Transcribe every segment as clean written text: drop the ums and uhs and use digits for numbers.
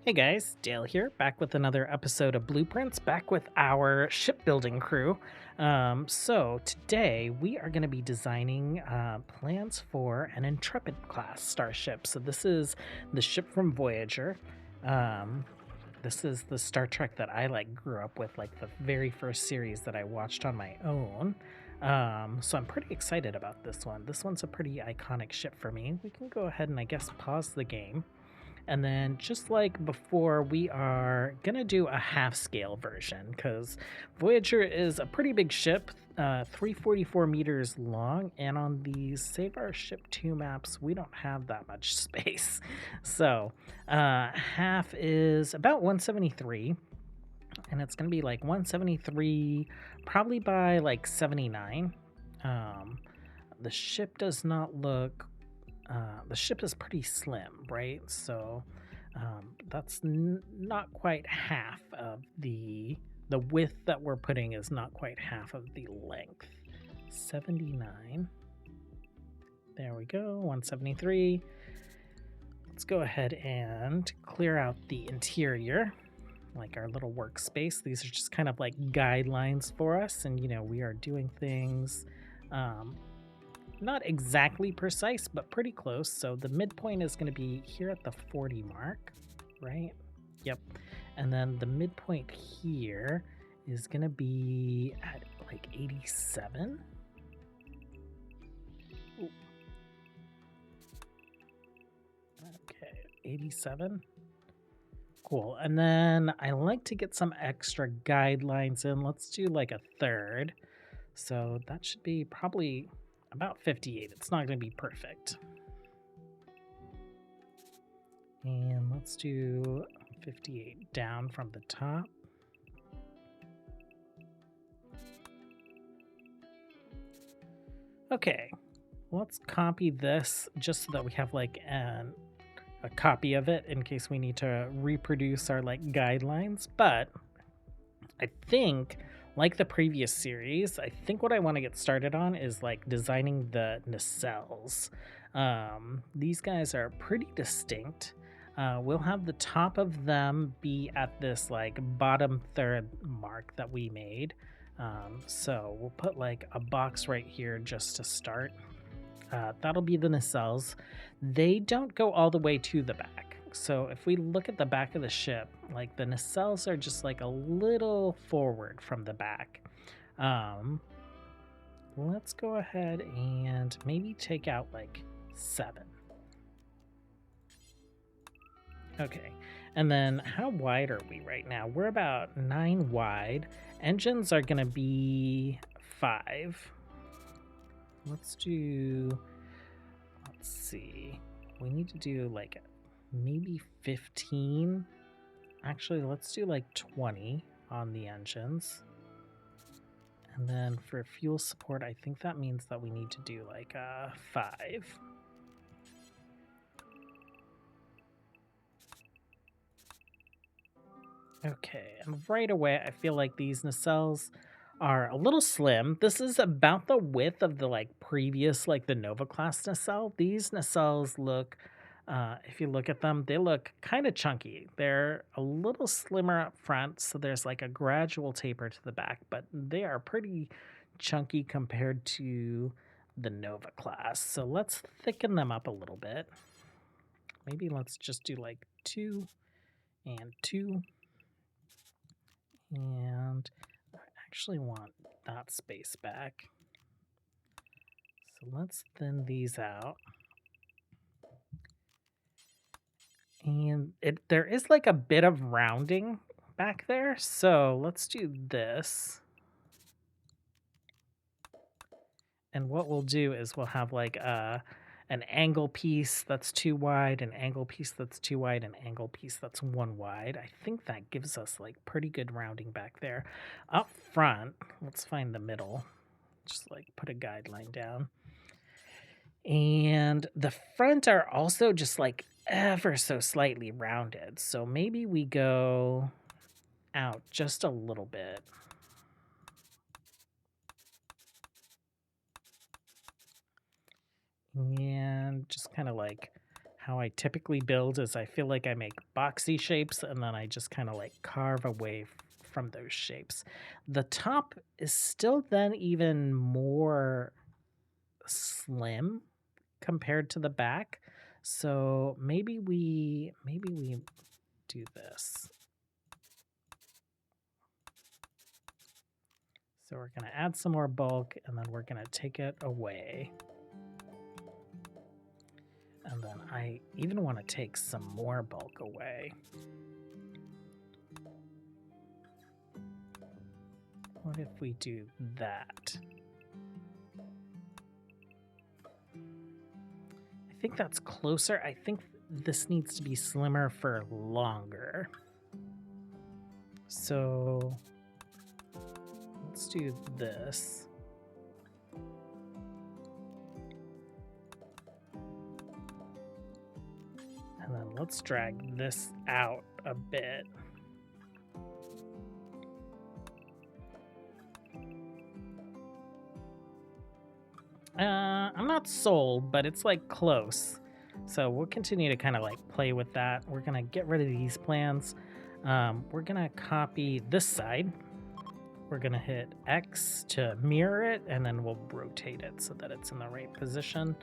Hey guys, Dale here, back with another episode of Blueprints, back with our shipbuilding crew. So today we are going to be designing plans for an Intrepid Class Starship. So this is the ship from Voyager. Um, this is the Star Trek that I grew up with, like the very first series that I watched on my own. So I'm pretty excited about this one. This one's a pretty iconic ship for me. We can go ahead and I guess pause the game. And then just like before, we are going to do a half scale version because Voyager is a pretty big ship, 344 meters long. And on these Save Our Ship 2 maps, we don't have that much space. So half is about 173. And it's going to be like 173 probably by like 79. The ship does not look the ship is pretty slim, right? So that's not quite half of the width that we're putting is not quite half of the length. 79. There we go. 173. Let's go ahead and clear out the interior, like our little workspace. These are just kind of like guidelines for us, and we are doing things not exactly precise, but pretty close. So the midpoint is going to be here at the 40 mark, right? Yep. And then the midpoint here is going to be at like 87. Ooh. Okay, 87. Cool. And then I like to get some extra guidelines in. Let's do like a third. So that should be probably about 58. It's not going to be perfect. And let's do 58 down from the top. Okay, let's copy this just so that we have like a copy of it in case we need to reproduce our like guidelines. But I think, like the previous series, I think what I want to get started on is like designing the nacelles. These guys are pretty distinct. We'll have the top of them be at this like bottom third mark that we made. So we'll put like a box right here just to start. That'll be the nacelles. They don't go all the way to the back. So if we look at the back of the ship, like the nacelles are just like a little forward from the back. Let's go ahead and maybe take out like 7. Okay, and then how wide are we right now? We're about 9 wide. Engines are gonna be 5. Let's see. We need to do like maybe 15. Actually, let's do like 20 on the engines. And then for fuel support, I think that means that we need to do like 5. Okay, and right away, I feel like these nacelles are a little slim. This is about the width of the like previous, like the Nova class nacelle. These nacelles look, if you look at them, they look kind of chunky. They're a little slimmer up front, so there's like a gradual taper to the back, but they are pretty chunky compared to the Nova class. So let's thicken them up a little bit. Maybe let's just do like 2 and 2. And I actually want that space back. So let's thin these out. And there is like a bit of rounding back there. So let's do this. And what we'll do is we'll have like an angle piece that's 2 wide, an angle piece that's 2 wide, an angle piece that's 1 wide. I think that gives us like pretty good rounding back there. Up front, let's find the middle. Just like put a guideline down. And the front are also just like ever so slightly rounded. So maybe we go out just a little bit. And just kind of like How I typically build is I feel like I make boxy shapes and then I just kind of like carve away from those shapes. The top is still then even more slim compared to the back. So maybe we do this. So we're going to add some more bulk and then we're going to take it away. And then I even want to take some more bulk away. What if we do that? I think that's closer. I think this needs to be slimmer for longer. So let's do this. And then let's drag this out a bit. I'm not sold, but it's like close. So we'll continue to kind of like play with that. We're going to get rid of these plans. We're going to copy this side. We're going to hit X to mirror it, and then we'll rotate it so that it's in the right position.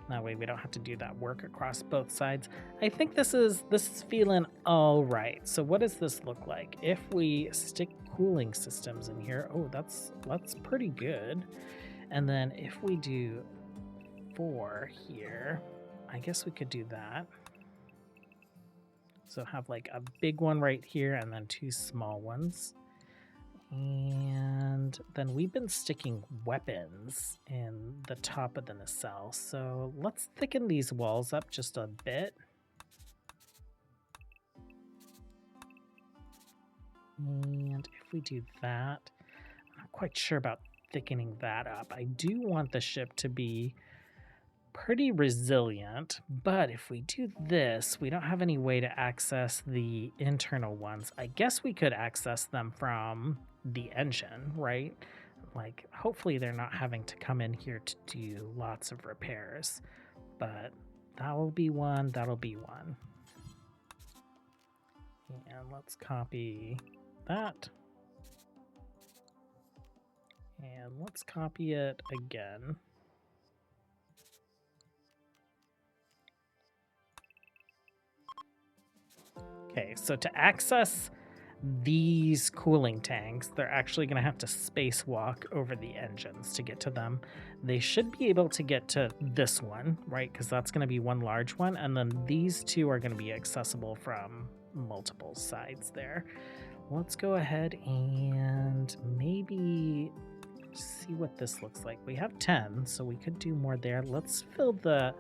That way we don't have to do that work across both sides. I think this is feeling all right. So what does this look like? If we stick cooling systems in here, oh, that's pretty good. And then if we do 4 here, I guess we could do that. So have like a big one right here and then 2 small ones. And then we've been sticking weapons in the top of the nacelle. So let's thicken these walls up just a bit. And if we do that, I'm not quite sure about thickening that up. I do want the ship to be pretty resilient, but if we do this, we don't have any way to access the internal ones. I guess we could access them from the engine, right? Like, hopefully they're not having to come in here to do lots of repairs, but that'll be one, that'll be one. And let's copy that. And let's copy it again. Okay, so to access these cooling tanks, they're actually going to have to spacewalk over the engines to get to them. They should be able to get to this one, right? Because that's going to be one large one. And then these 2 are going to be accessible from multiple sides there. Let's go ahead and maybe see what this looks like. We have 10, so we could do more there. Let's fill the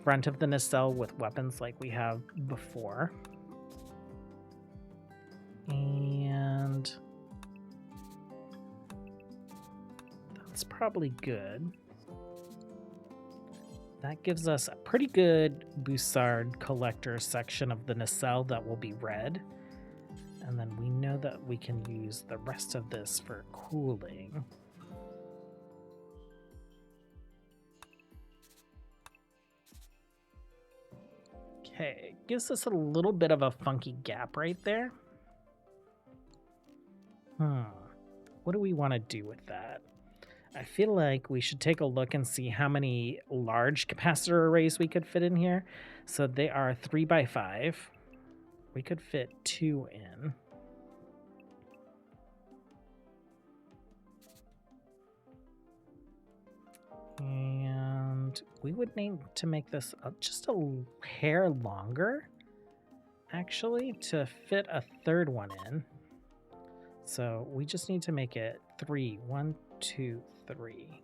front of the nacelle with weapons like we have before. And that's probably good. That gives us a pretty good Bussard collector section of the nacelle that will be red. And then we know that we can use the rest of this for cooling. Okay, gives us a little bit of a funky gap right there. What do we want to do with that? I feel like we should take a look and see how many large capacitor arrays we could fit in here. So they are 3x5. We could fit 2 in. And we would need to make this just a hair longer, actually, to fit a 3rd one in. So we just need to make it 3. 1, 2, 3.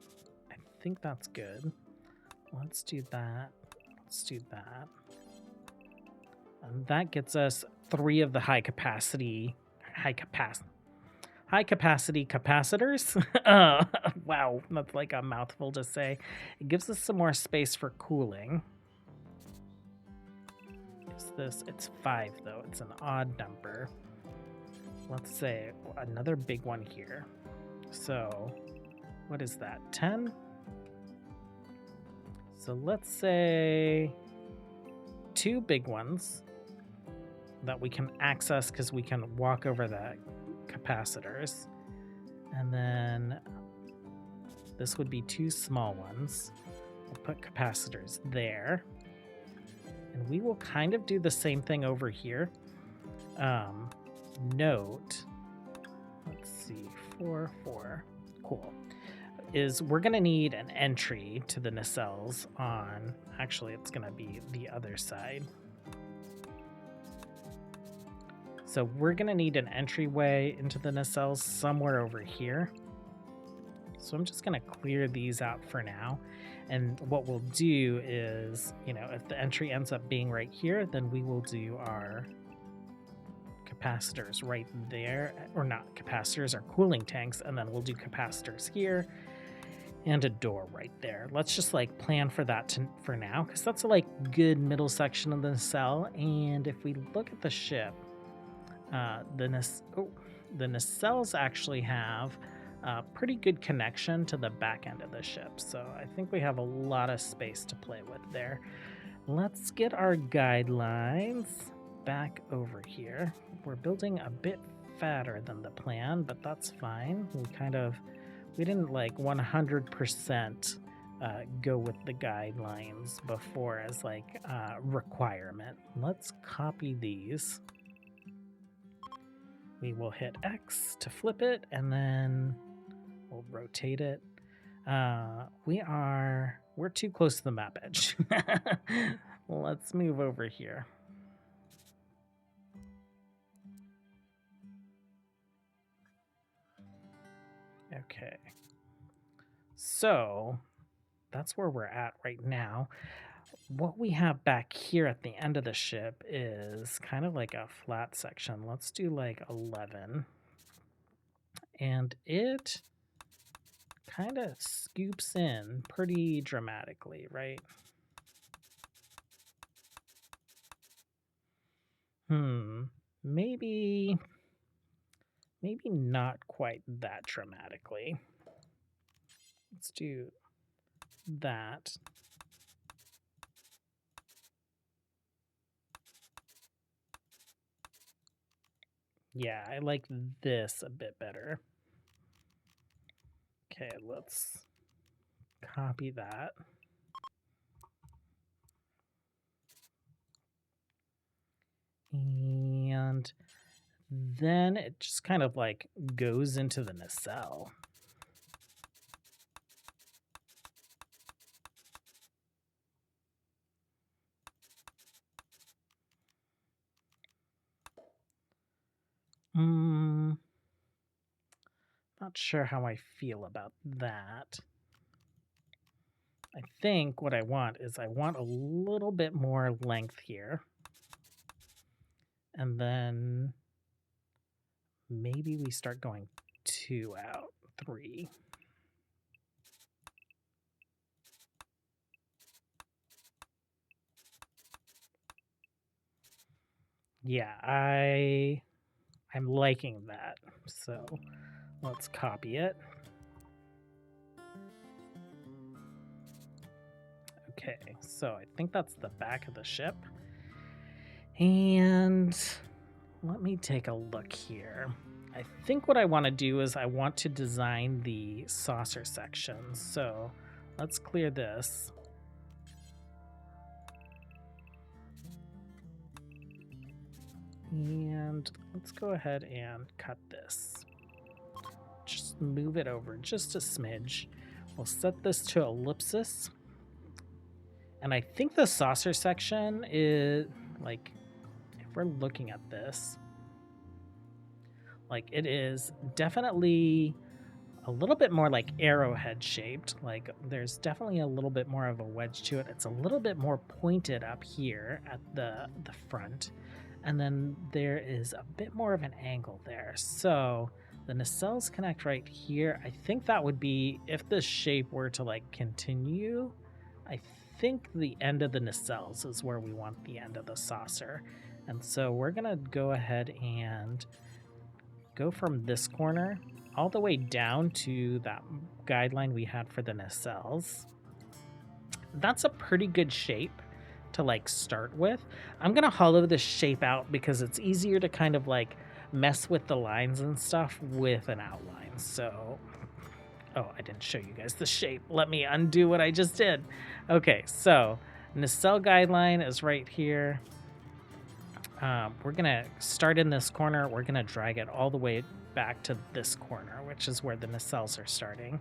I think that's good. Let's do that. Let's do that. And that gets us 3 of the high capacity capacitors. Wow, that's like a mouthful to say. It gives us some more space for cooling. It's 5 though. It's an odd number. Let's say another big one here. So what is that, 10? So let's say two big ones that we can access because we can walk over the capacitors. And then this would be two small ones. We'll put capacitors there. And we will kind of do the same thing over here. Note, let's see, 4, 4, cool, is we're going to need an entry to the nacelles on, actually it's going to be the other side. So we're going to need an entryway into the nacelles somewhere over here. So I'm just going to clear these out for now. And what we'll do is, you know, if the entry ends up being right here, then we will do our capacitors right there, or not capacitors, our cooling tanks, and then we'll do capacitors here and a door right there. Let's just like plan for that for now, because that's a like good middle section of the nacelle. And if we look at the ship, the nacelles actually have a pretty good connection to the back end of the ship, so I think we have a lot of space to play with there. Let's get our guidelines back over here. We're building a bit fatter than the plan, but that's fine. We didn't like 100% go with the guidelines before as like a requirement. Let's copy these. We will hit X to flip it, and then we'll rotate it. We're too close to the map edge. Let's move over here. Okay. So that's where we're at right now. What we have back here at the end of the ship is kind of like a flat section. Let's do like 11. And it kind of scoops in pretty dramatically, right? Maybe not quite that dramatically. Let's do that. Yeah, I like this a bit better. Okay, let's copy that. And then it just kind of like goes into the nacelle. Not sure how I feel about that. I think what I want is I want a little bit more length here. And then maybe we start going 2 out, 3. Yeah, I'm liking that. So let's copy it. Okay, so I think that's the back of the ship. And let me take a look here. I think what I want to do is I want to design the saucer sections. So let's clear this. And let's go ahead and cut this. Just move it over just a smidge. We'll set this to ellipsis. And I think the saucer section is like, if we're looking at this, like it is definitely a little bit more like arrowhead shaped. Like there's definitely a little bit more of a wedge to it. It's a little bit more pointed up here at the front. And then there is a bit more of an angle there. So the nacelles connect right here. I think that would be, if the shape were to like continue, I think the end of the nacelles is where we want the end of the saucer. And so we're gonna go ahead and go from this corner all the way down to that guideline we had for the nacelles. That's a pretty good shape to like start with. I'm gonna hollow this shape out because it's easier to kind of like mess with the lines and stuff with an outline. So, oh, I didn't show you guys the shape. Let me undo what I just did. Okay, so nacelle guideline is right here. We're gonna start in this corner. We're gonna drag it all the way back to this corner, which is where the nacelles are starting.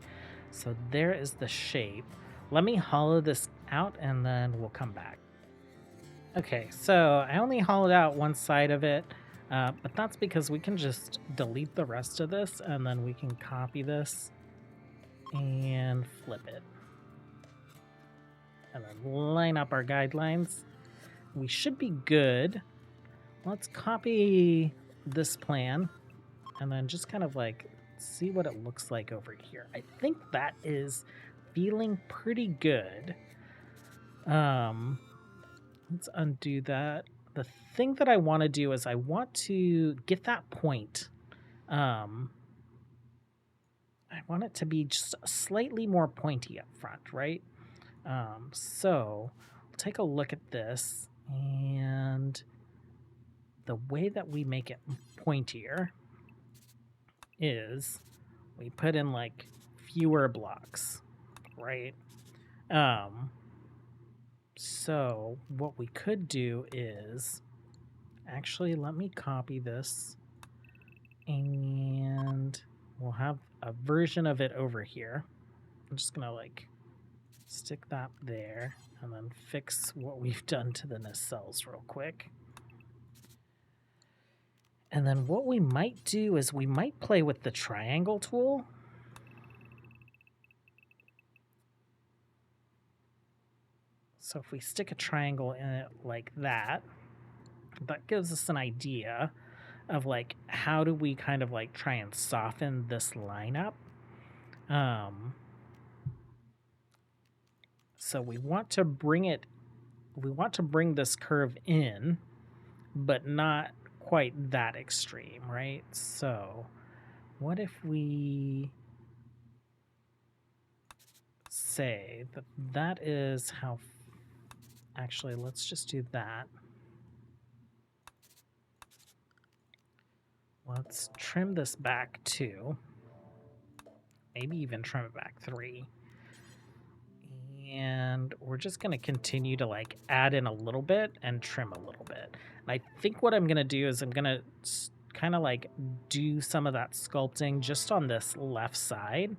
So there is the shape. Let me hollow this out and then we'll come back. Okay, so I only hollowed out one side of it, but that's because we can just delete the rest of this and then we can copy this and flip it. And then line up our guidelines. We should be good. Let's copy this plan and then just kind of like see what it looks like over here. I think that is feeling pretty good. Let's undo that. The thing that I want to do is I want to get that point. I want it to be just slightly more pointy up front, right? So we'll take a look at this, and the way that we make it pointier is we put in like fewer blocks, right? So what we could do is actually, let me copy this and we'll have a version of it over here. I'm just gonna like stick that there and then fix what we've done to the nacelles real quick. And then what we might do is we might play with the triangle tool. So if we stick a triangle in it like that, that gives us an idea of like how do we kind of like try and soften this line up. So we want to bring this curve in, but not quite that extreme, right? So what if we say that that is how, actually, let's just do that. Let's trim this back 2, maybe even trim it back 3. And we're just going to continue to like add in a little bit and trim a little bit. And I think what I'm going to do is I'm going to kind of like do some of that sculpting just on this left side.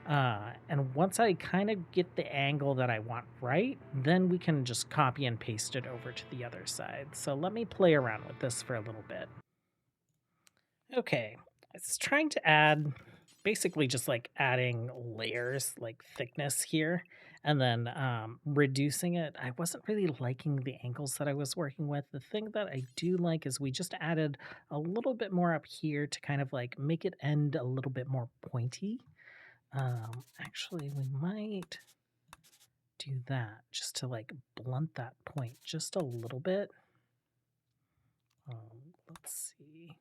And once I kind of get the angle that I want right, then we can just copy and paste it over to the other side. So let me play around with this for a little bit. Okay, it's trying to add, basically just like adding layers, like thickness here, and then reducing it. I wasn't really liking the angles that I was working with. The thing that I do like is we just added a little bit more up here to kind of like make it end a little bit more pointy. Actually, we might do that just to like blunt that point just a little bit. Let's see.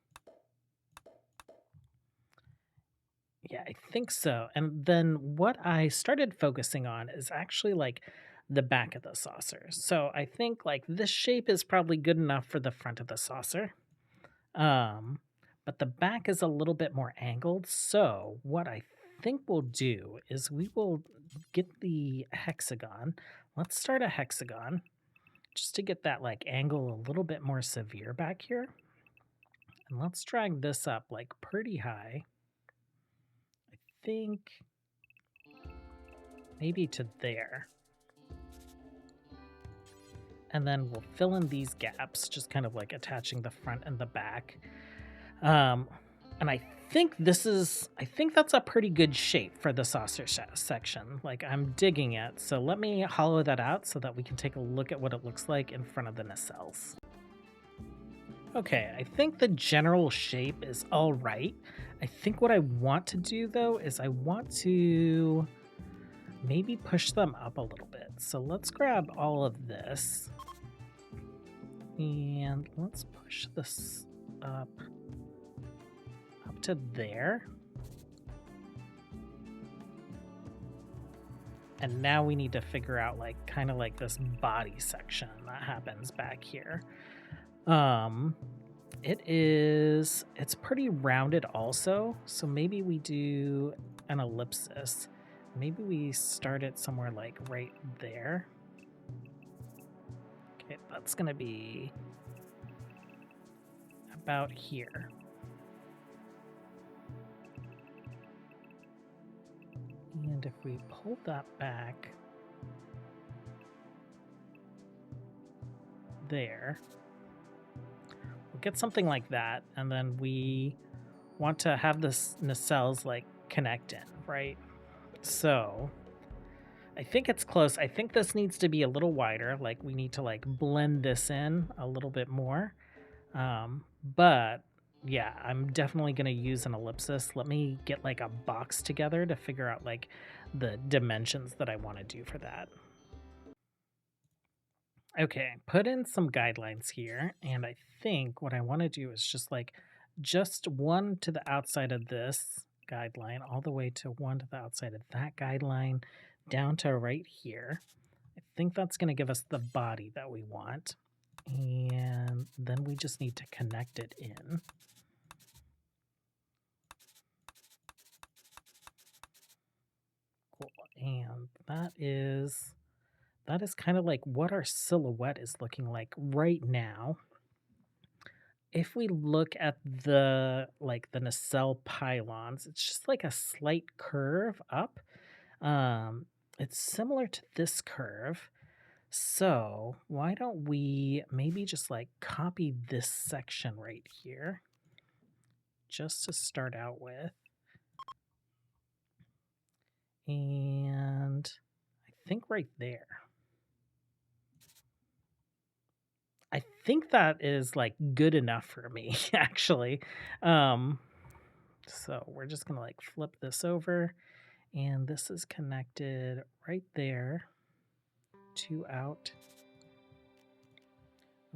Yeah, I think so. And then what I started focusing on is actually like the back of the saucer. So I think like this shape is probably good enough for the front of the saucer. But the back is a little bit more angled. So what I think we'll do is we will get the hexagon. Let's start a hexagon just to get that like angle a little bit more severe back here. And let's drag this up like pretty high. I think maybe to there. And then we'll fill in these gaps, just kind of like attaching the front and the back. And I think that's a pretty good shape for the saucer section. Like I'm digging it. So let me hollow that out so that we can take a look at what it looks like in front of the nacelles. Okay, I think the general shape is all right. I think what I want to do though is I want to maybe push them up a little bit. So let's grab all of this and let's push this up to there. And now we need to figure out like kind of like this body section that happens back here. It's pretty rounded also, so maybe we do an ellipsis. Maybe we start it somewhere like right there. Okay, that's gonna be about here. And if we pull that back there, we'll get something like that, and then we want to have this nacelles like connect in, right? So I think it's close. I think this needs to be a little wider. Like we need to like blend this in a little bit more. But yeah, I'm definitely going to use an ellipsis. Let me get like a box together to figure out like the dimensions that I want to do for that. Okay, put in some guidelines here, and I think what I want to do is just one to the outside of this guideline, all the way to one to the outside of that guideline, down to right here. I think that's going to give us the body that we want, and then we just need to connect it in. Cool, and that is kind of like what our silhouette is looking like right now. If we look at the nacelle pylons, it's just like a slight curve up. Um, it's similar to this curve. So why don't we maybe just like copy this section right here, just to start out with. And I think right there. I think that is like good enough for me, actually. So we're just gonna like flip this over, and this is connected right there, two out.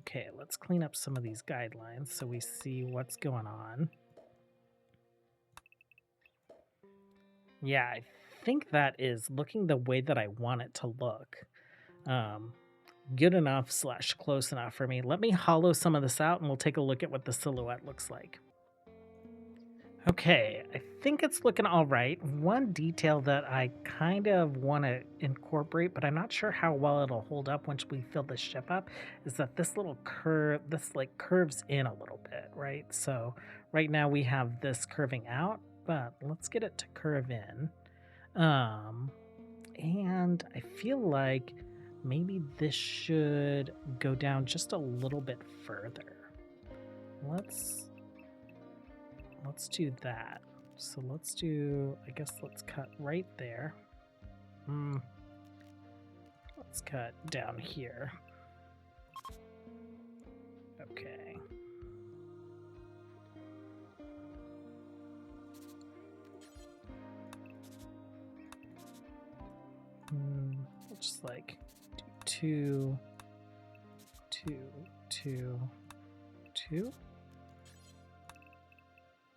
Okay, let's clean up some of these guidelines so we see what's going on. Yeah, I think that is looking the way that I want it to look. Good enough / close enough for me. Let me hollow some of this out and we'll take a look at what the silhouette looks like. Okay, I think it's looking all right. One detail that I kind of want to incorporate, but I'm not sure how well it'll hold up once we fill the ship up, is that this little curve, this like curves in a little bit, right? So right now we have this curving out, but let's get it to curve in. And I feel like maybe this should go down just a little bit further. Let's do that. So let's cut right there. Let's cut down here. Okay. We'll just like do 2, 2, 2, 2.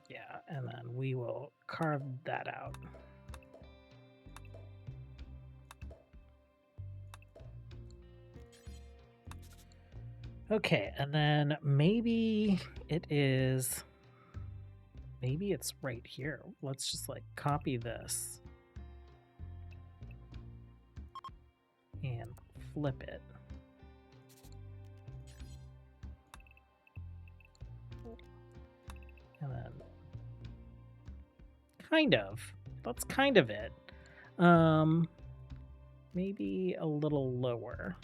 Yeah, and then we will carve that out. Okay, and then maybe it's right here. Let's just like copy this and flip it. And then that's kind of it. Maybe a little lower.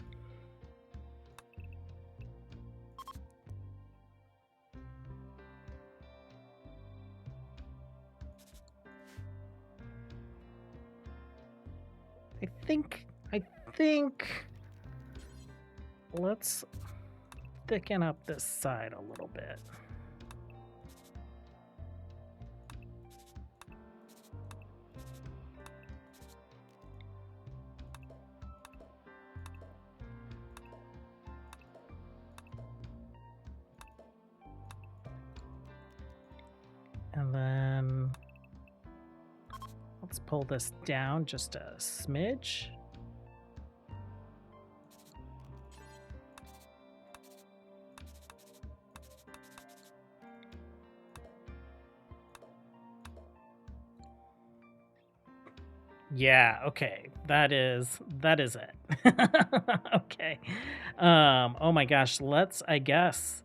I think let's thicken up this side a little bit. And then let's pull this down just a smidge. Yeah, okay. That is it. Okay. Oh my gosh, I guess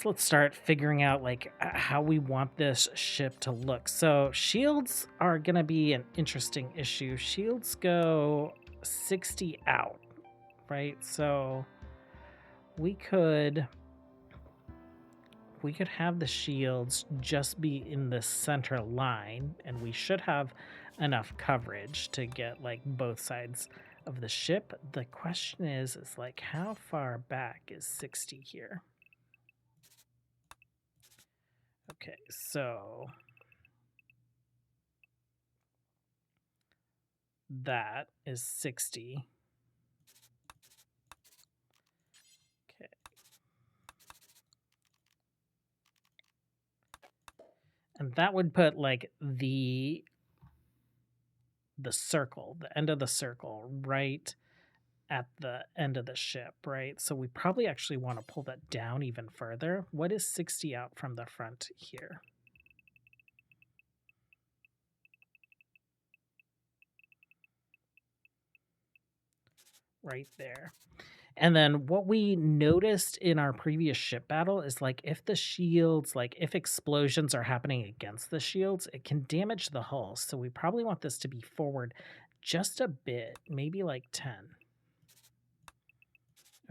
let's start figuring out like how we want this ship to look. So, shields are going to be an interesting issue. Shields go 60 out, right? So, we could we could have the shields just be in the center line, and we should have enough coverage to get like both sides of the ship. The question is like how far back is 60 here? Okay, so that is 60. Okay. And that would put like the circle, the end of the circle right at the end of the ship, right? So we probably actually want to pull that down even further. What is 60 out from the front here? Right there. And then what we noticed in our previous ship battle is like if the shields, like if explosions are happening against the shields, it can damage the hull. So we probably want this to be forward just a bit, maybe like 10.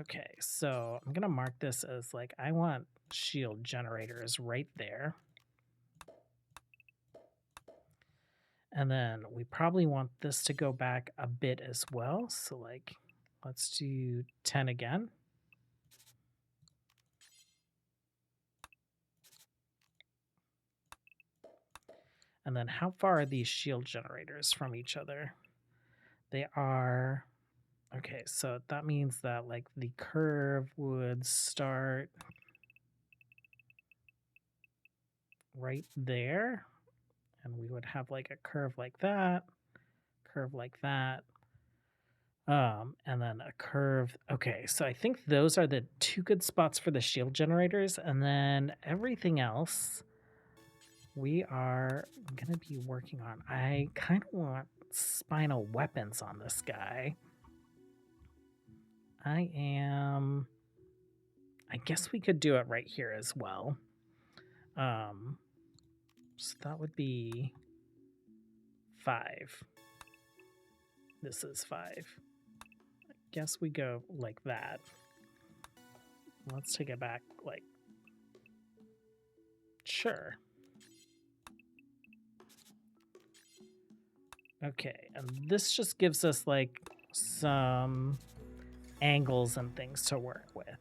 Okay, so I'm gonna mark this as like I want shield generators right there. And then we probably want this to go back a bit as well. So like let's do 10 again. And then how far are these shield generators from each other? They are, okay, so that means that like the curve would start right there. And we would have like a curve like that, curve like that. And then a curve. Okay, so I think those are the two good spots for the shield generators. And then everything else we are going to be working on. I kind of want spinal weapons on this guy. I guess we could do it right here as well. So that would be 5. This is 5. I guess we go like that. Let's take it back, like, sure. Okay, and this just gives us like some angles and things to work with.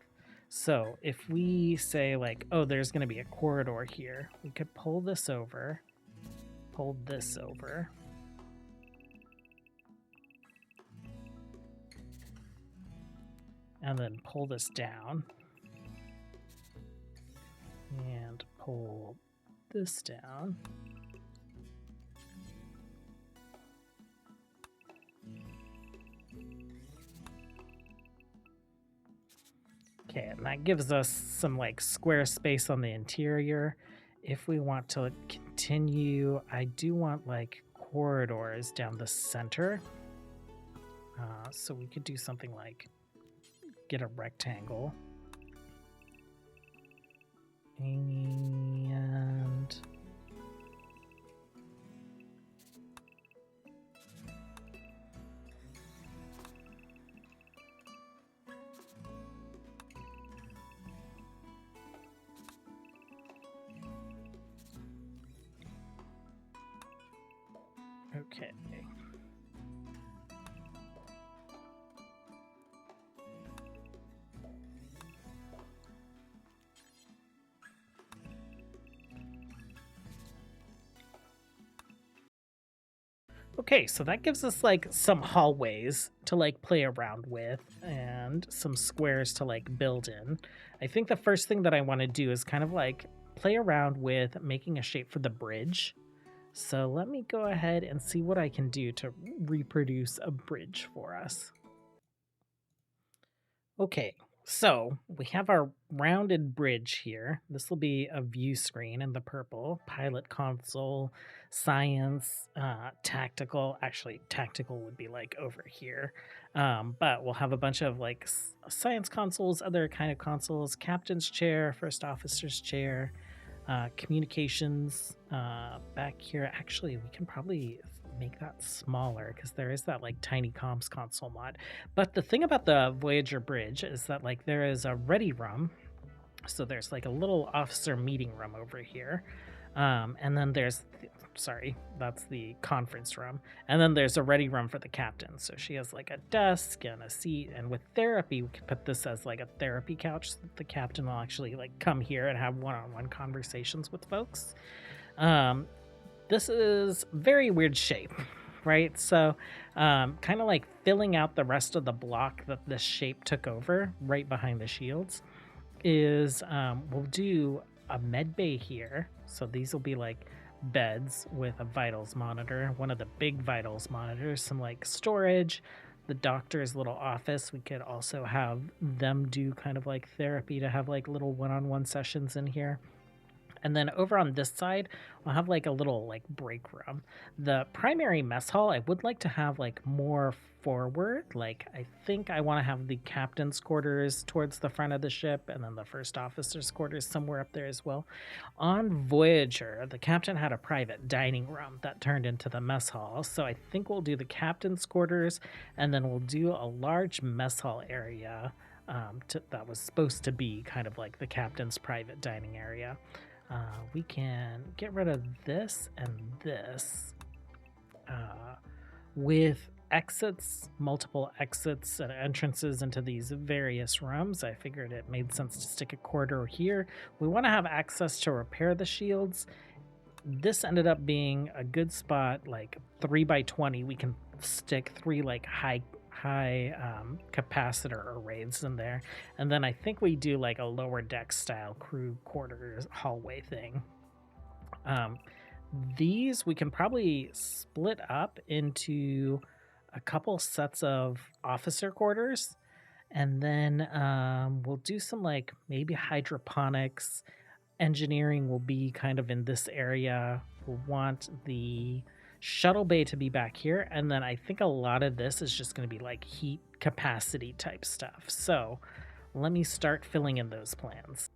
So if we say like, oh, there's going to be a corridor here, we could pull this over, pull this over. And then pull this down. And pull this down. Okay, and that gives us some like square space on the interior. If we want to continue, I do want like corridors down the center. So we could do something like get a rectangle. And okay. Okay, so that gives us like some hallways to like play around with and some squares to like build in. I think the first thing that I want to do is kind of like play around with making a shape for the bridge. So let me go ahead and see what I can do to reproduce a bridge for us. Okay, So we have our rounded bridge here. This will be a view screen in the purple, pilot console, science, tactical. Actually, tactical would be like over here. But we'll have a bunch of like science consoles, other kind of consoles, captain's chair, first officer's chair, communications back here. Actually, we can probably make that smaller because there is that like tiny comms console mod. But the thing about the Voyager bridge is that like there is a ready room. So there's like a little officer meeting room over here. And then sorry, that's the conference room. And then there's a ready room for the captain. So she has like a desk and a seat. And with therapy, we could put this as like a therapy couch so that the captain will actually like come here and have one-on-one conversations with folks. This is very weird shape, right? So kind of like filling out the rest of the block that this shape took over right behind the shields is we'll do a med bay here. So these will be like beds with a vitals monitor, one of the big vitals monitors, some like storage, the doctor's little office. We could also have them do kind of like therapy to have like little one-on-one sessions in here. And then over on this side, we'll have like a little like break room. The primary mess hall, I would like to have like more forward. Like I think I want to have the captain's quarters towards the front of the ship and then the first officer's quarters somewhere up there as well. On Voyager, the captain had a private dining room that turned into the mess hall. So I think we'll do the captain's quarters and then we'll do a large mess hall area that was supposed to be kind of like the captain's private dining area. We can get rid of this and this with exits, multiple exits and entrances into these various rooms. I figured it made sense to stick a corridor here. We want to have access to repair the shields. This ended up being a good spot, like 3x20. We can stick 3 like high capacitor arrays in there, and then I think we do like a lower deck style crew quarters hallway thing. These we can probably split up into a couple sets of officer quarters, and then we'll do some like maybe hydroponics. Engineering will be kind of in this area. We'll want the shuttle bay to be back here, and then I think a lot of this is just going to be like heat capacity type stuff. So let me start filling in those plans.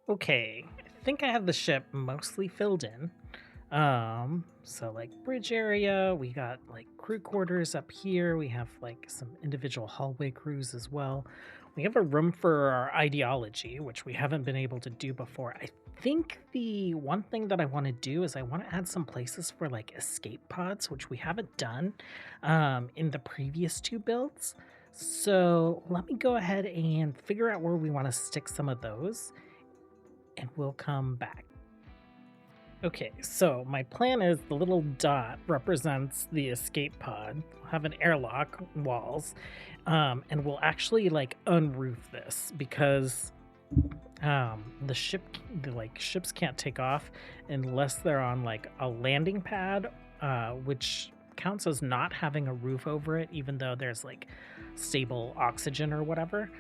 Okay, I think I have the ship mostly filled in. So like bridge area, we got like crew quarters up here. We have like some individual hallway crews as well. We have a room for our ideology, which we haven't been able to do before. I think the one thing that I want to do is I want to add some places for like escape pods, which we haven't done in the previous 2 builds. So let me go ahead and figure out where we want to stick some of those, and we'll come back. Okay, so my plan is the little dot represents the escape pod. We'll have an airlock walls, and we'll actually like unroof this because the ships can't take off unless they're on like a landing pad, which counts as not having a roof over it, even though there's like stable oxygen or whatever.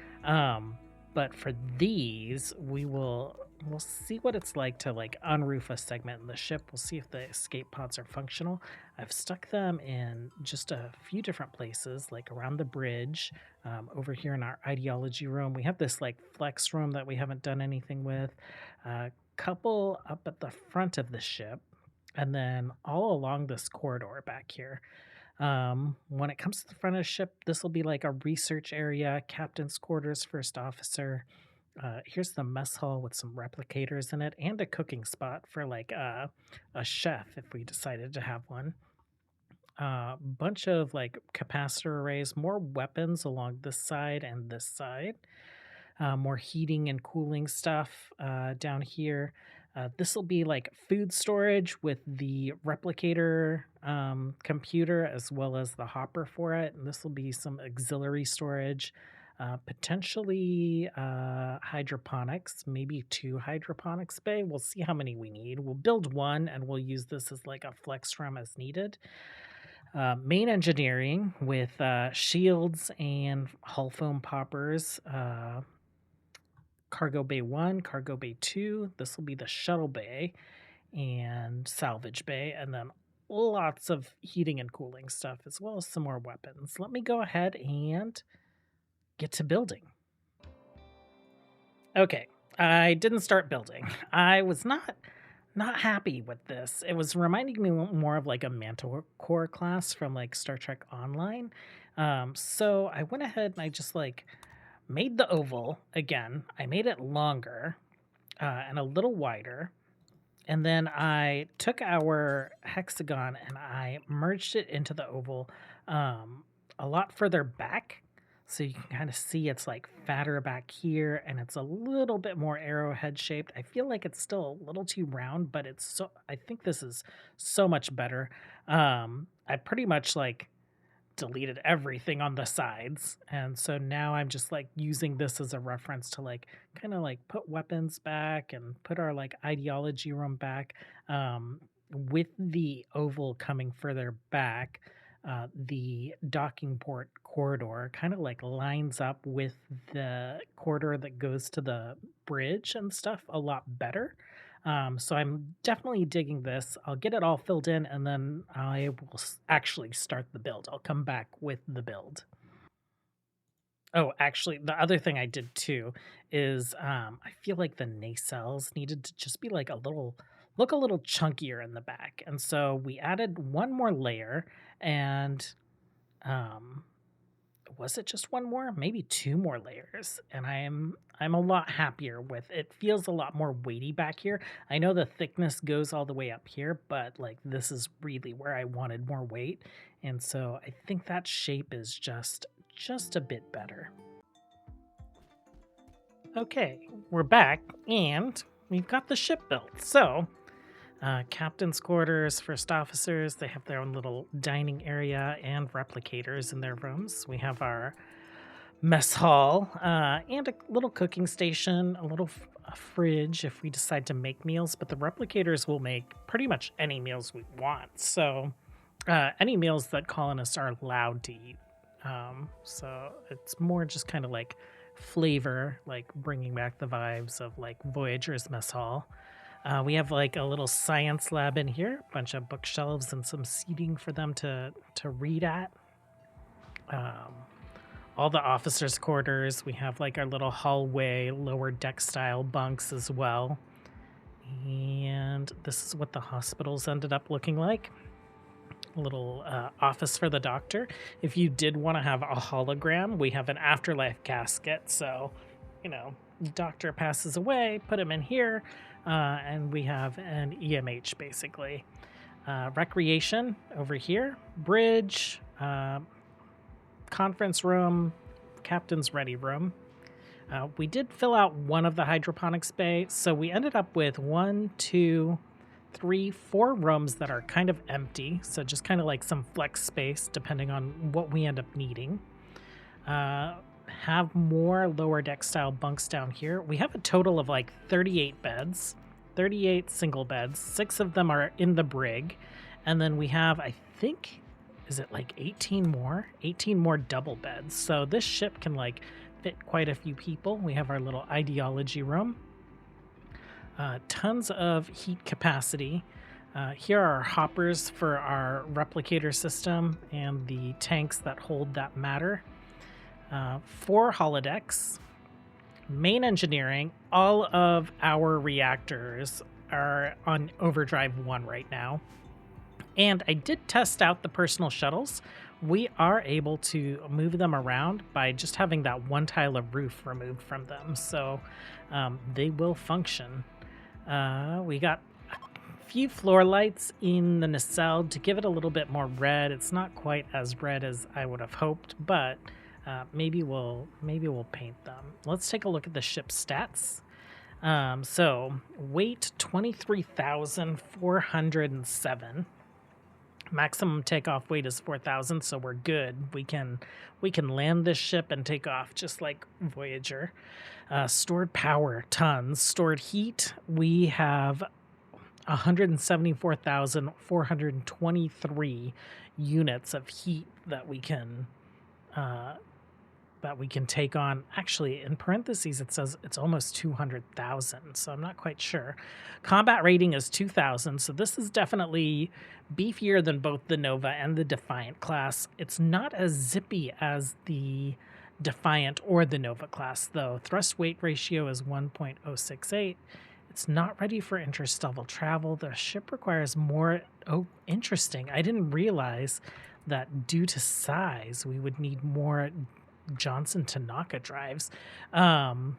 But for these, we'll see what it's like to like unroof a segment in the ship. We'll see if the escape pods are functional. I've stuck them in just a few different places, like around the bridge, over here in our ideology room. We have this like flex room that we haven't done anything with, a couple up at the front of the ship, and then all along this corridor back here. When it comes to the front of the ship, this will be like a research area, captain's quarters, first officer. Here's the mess hall with some replicators in it and a cooking spot for like a chef if we decided to have one. Bunch of like capacitor arrays, more weapons along this side and this side. More heating and cooling stuff down here. This will be like food storage with the replicator computer as well as the hopper for it. And this will be some auxiliary storage, potentially hydroponics, maybe 2 hydroponics bay. We'll see how many we need. We'll build 1 and we'll use this as like a flex room as needed. Main engineering with shields and hull foam poppers. Cargo bay 1, cargo bay 2. This will be the shuttle bay and salvage bay, and then lots of heating and cooling stuff, as well as some more weapons. Let me go ahead and get to building. Okay, I didn't start building. I was not happy with this. It was reminding me more of like a Manticore class from like Star Trek Online. So I went ahead and I just like made the oval again. I made it longer and a little wider. And then I took our hexagon and I merged it into the oval a lot further back. So you can kind of see it's like fatter back here and it's a little bit more arrowhead shaped. I feel like it's still a little too round, but I think this is so much better. I pretty much like deleted everything on the sides, and so now I'm just like using this as a reference to like kind of like put weapons back and put our like ideology room back. With the oval coming further back, the docking port corridor kind of like lines up with the corridor that goes to the bridge and stuff a lot better. So I'm definitely digging this. I'll get it all filled in and then I will actually start the build. I'll come back with the build. Oh, actually, the other thing I did too is I feel like the nacelles needed to just be like look a little chunkier in the back. And so we added one more layer and um, was it just one more? Maybe two more layers, and I'm a lot happier with it. Feels a lot more weighty back here. I know the thickness goes all the way up here, but like this is really where I wanted more weight, and so I think that shape is just a bit better. Okay, we're back, and we've got the ship built. So captain's quarters, first officers, they have their own little dining area and replicators in their rooms. We have our mess hall and a little cooking station, a fridge if we decide to make meals, but the replicators will make pretty much any meals we want. So any meals that colonists are allowed to eat. So it's more just kind of like flavor, like bringing back the vibes of like Voyager's mess hall. We have like a little science lab in here, a bunch of bookshelves and some seating for them to read at. All the officers' quarters. We have like our little hallway, lower deck style bunks as well. And this is what the hospitals ended up looking like. A little office for the doctor. If you did want to have a hologram, we have an afterlife casket. So, the doctor passes away, put him in here, and we have an EMH basically. Recreation over here, bridge, conference room, captain's ready room. We did fill out one of the hydroponics bay, so we ended up with 1, 2, 3, 4 rooms that are kind of empty, so just kind of like some flex space depending on what we end up needing. Have more lower deck style bunks down here. We have a total of like 38 beds, 38 single beds. 6 of them are in the brig, and then we have, I think, is it like 18 more double beds. So this ship can like fit quite a few people. We have our little ideology room. Tons of heat capacity. Here are our hoppers for our replicator system and the tanks that hold that matter. 4 holodecks. Main engineering. All of our reactors are on overdrive 1 right now. And I did test out the personal shuttles. We are able to move them around by just having that one tile of roof removed from them. So they will function. We got a few floor lights in the nacelle to give it a little bit more red. It's not quite as red as I would have hoped, but maybe we'll paint them. Let's take a look at the ship's stats. So weight 23,407. Maximum takeoff weight is 4,000, so we're good. We can land this ship and take off just like Voyager. Stored power, tons. Stored heat, we have 174,423 units of heat uh, that we can take on. Actually, in parentheses, it says it's almost 200,000, so I'm not quite sure. Combat rating is 2,000, so this is definitely beefier than both the Nova and the Defiant class. It's not as zippy as the Defiant or the Nova class, though. Thrust weight ratio is 1.068. It's not ready for interstellar travel. The ship requires more. Oh, interesting. I didn't realize that due to size, we would need more Johnson Tanaka drives. And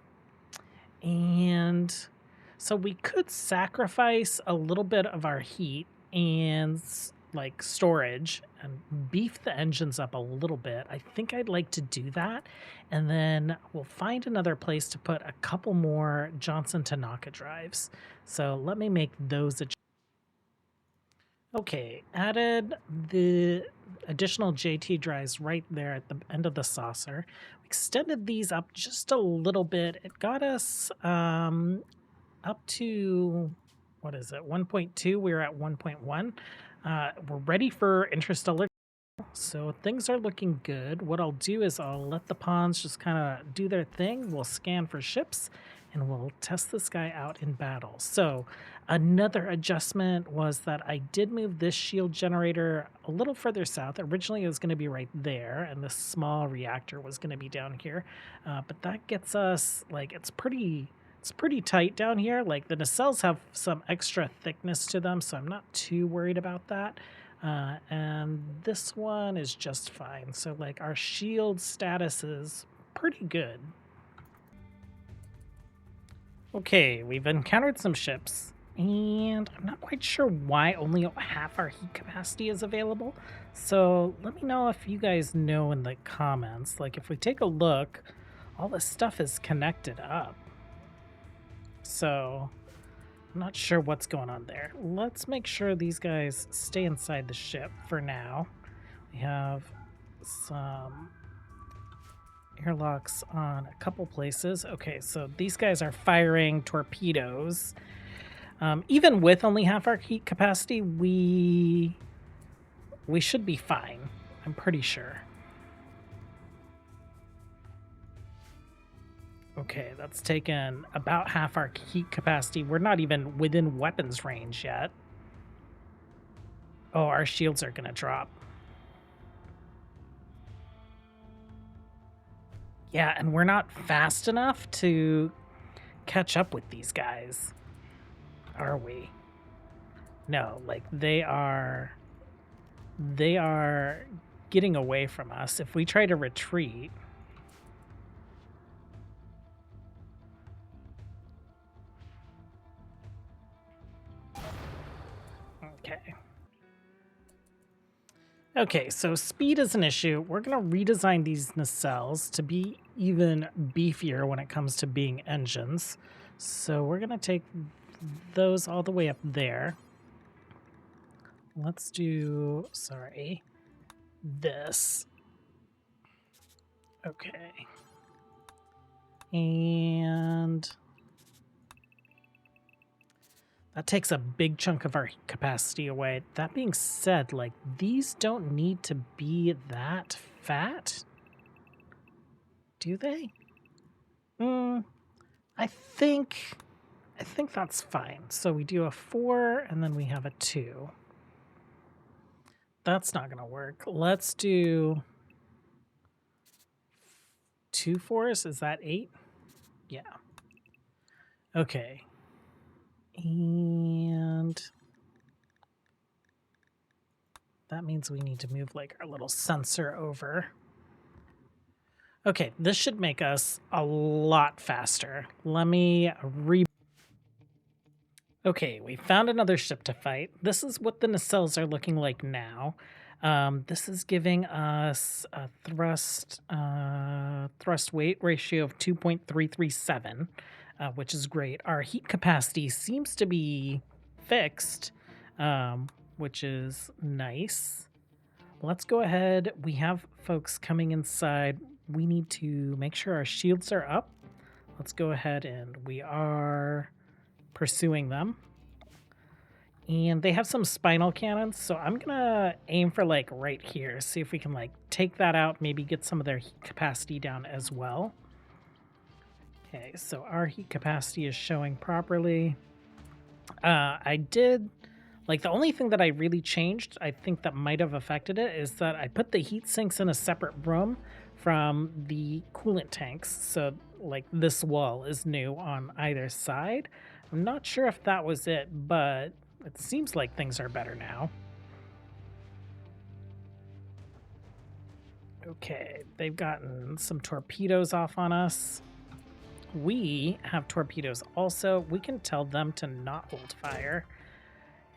so we could sacrifice a little bit of our heat and like storage and beef the engines up a little bit. I think I'd like to do that. And then we'll find another place to put a couple more Johnson Tanaka drives. So let me make those adjustments. Okay, added the additional JT drives right there at the end of the saucer. Extended these up just a little bit. It got us up to, what is it, 1.2. We're at 1.1. We're ready for interstellar. So things are looking good. What I'll do is I'll let the pawns just kind of do their thing. We'll scan for ships and we'll test this guy out in battle. So another adjustment was that I did move this shield generator a little further south. Originally it was going to be right there and this small reactor was going to be down here. But that gets us, like, it's pretty tight down here. Like the nacelles have some extra thickness to them, so I'm not too worried about that. And this one is just fine. So like our shield status is pretty good. Okay, we've encountered some ships, and I'm not quite sure why only half our heat capacity is available. So let me know if you guys know in the comments. Like if we take a look, all this stuff is connected up. So I'm not sure what's going on there. Let's make sure these guys stay inside the ship for now. We have some airlocks on a couple places. Okay, so these guys are firing torpedoes. Even with only half our heat capacity, we should be fine. I'm pretty sure. Okay, that's taken about half our heat capacity. We're not even within weapons range yet. Oh, our shields are going to drop. Yeah, and we're not fast enough to catch up with these guys, are we? No, like they are getting away from us. If we try to retreat, okay. Okay, so speed is an issue. We're going to redesign these nacelles to be even beefier when it comes to being engines. So we're going to take those all the way up there. Let's do, sorry, this. Okay. And that takes a big chunk of our capacity away. That being said, like, these don't need to be that fat. Do they? I think that's fine. So we do a 4 and then we have a 2. That's not gonna work. Let's do 2 4s. Is that 8? Yeah. Okay. And that means we need to move like our little sensor over. Okay, this should make us a lot faster. Let me Okay, we found another ship to fight. This is what the nacelles are looking like now. This is giving us a thrust weight ratio of 2.337, which is great. Our heat capacity seems to be fixed, which is nice. Let's go ahead. We have folks coming inside. We need to make sure our shields are up. Let's go ahead and we are pursuing them. And they have some spinal cannons, so I'm gonna aim for like right here, see if we can like take that out, maybe get some of their heat capacity down as well. Okay, so our heat capacity is showing properly. I did, like, the only thing that I really changed, I think that might have affected it, is that I put the heat sinks in a separate room from the coolant tanks. So, like, this wall is new on either side. I'm not sure if that was it, but it seems like things are better now. Okay, they've gotten some torpedoes off on us. We have torpedoes also. We can tell them to not hold fire,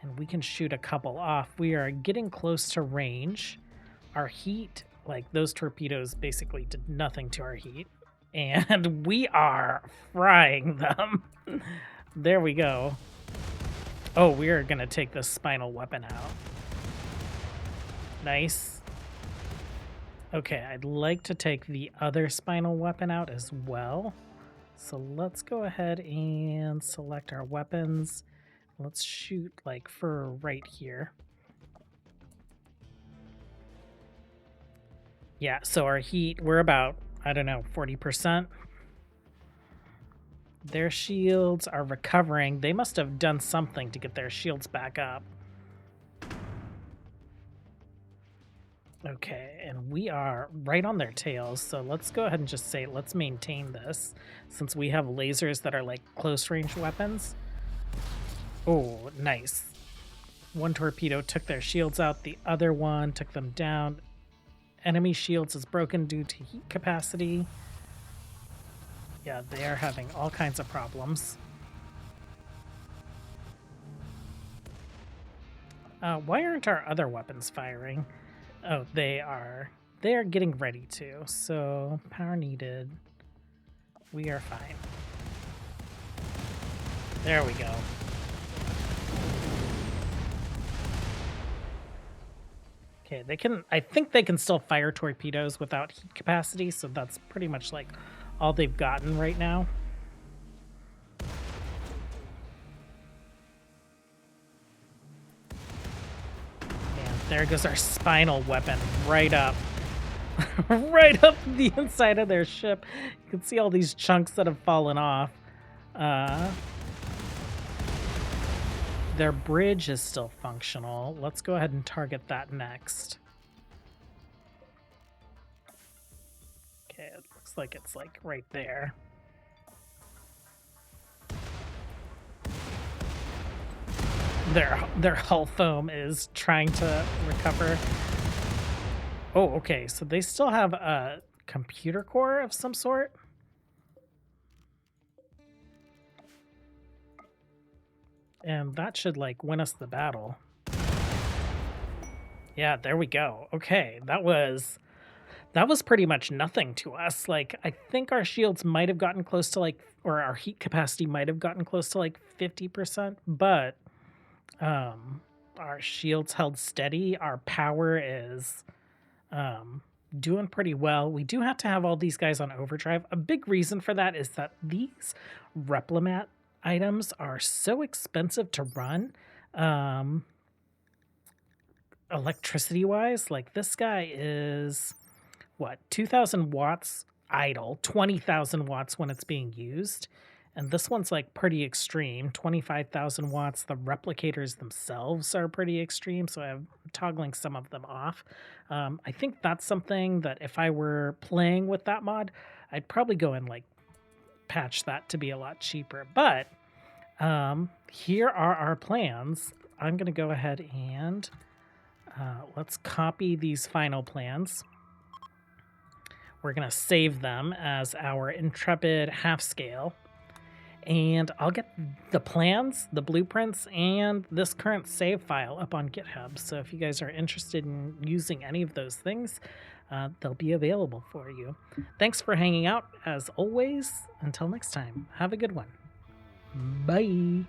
and we can shoot a couple off. We are getting close to range. Our heat, like those torpedoes basically did nothing to our heat, and we are frying them. There we go. Oh, we are going to take the spinal weapon out. Nice. Okay, I'd like to take the other spinal weapon out as well. So let's go ahead and select our weapons. Let's shoot like for right here. Yeah, so our heat, we're about, I don't know, 40%. Their shields are recovering. They must have done something to get their shields back up. Okay, and we are right on their tails, so let's go ahead and just say, let's maintain this, since we have lasers that are like close-range weapons. Oh, nice. One torpedo took their shields out, the other one took them down. Enemy shields is broken due to heat capacity. Yeah, they are having all kinds of problems. Why aren't our other weapons firing? Oh, they are getting ready to. So, power needed. We are fine. There we go. Okay, I think they can still fire torpedoes without heat capacity, so that's pretty much like all they've gotten right now. There goes our spinal weapon right up. Right up the inside of their ship. You can see all these chunks that have fallen off. Their bridge is still functional. Let's go ahead and target that next. Okay, it looks like it's like right there. Their hull foam is trying to recover. Oh, okay, so they still have a computer core of some sort. And that should like win us the battle. Yeah, there we go. Okay, that was pretty much nothing to us. Like, I think our shields might have gotten close to like, or our heat capacity might have gotten close to like 50%, but our shields held steady. Our power is doing pretty well. We do have to have all these guys on overdrive. A big reason for that is that these Replimat items are so expensive to run. Electricity wise, like this guy is what, 2,000 watts idle, 20,000 watts when it's being used. And this one's like pretty extreme, 25,000 watts. The replicators themselves are pretty extreme, so I'm toggling some of them off. I think that's something that if I were playing with that mod, I'd probably go and like patch that to be a lot cheaper. But here are our plans. I'm going to go ahead and let's copy these final plans. We're going to save them as our Intrepid half scale. And I'll get the plans, the blueprints, and this current save file up on GitHub. So if you guys are interested in using any of those things, they'll be available for you. Thanks for hanging out, as always. Until next time, have a good one. Bye.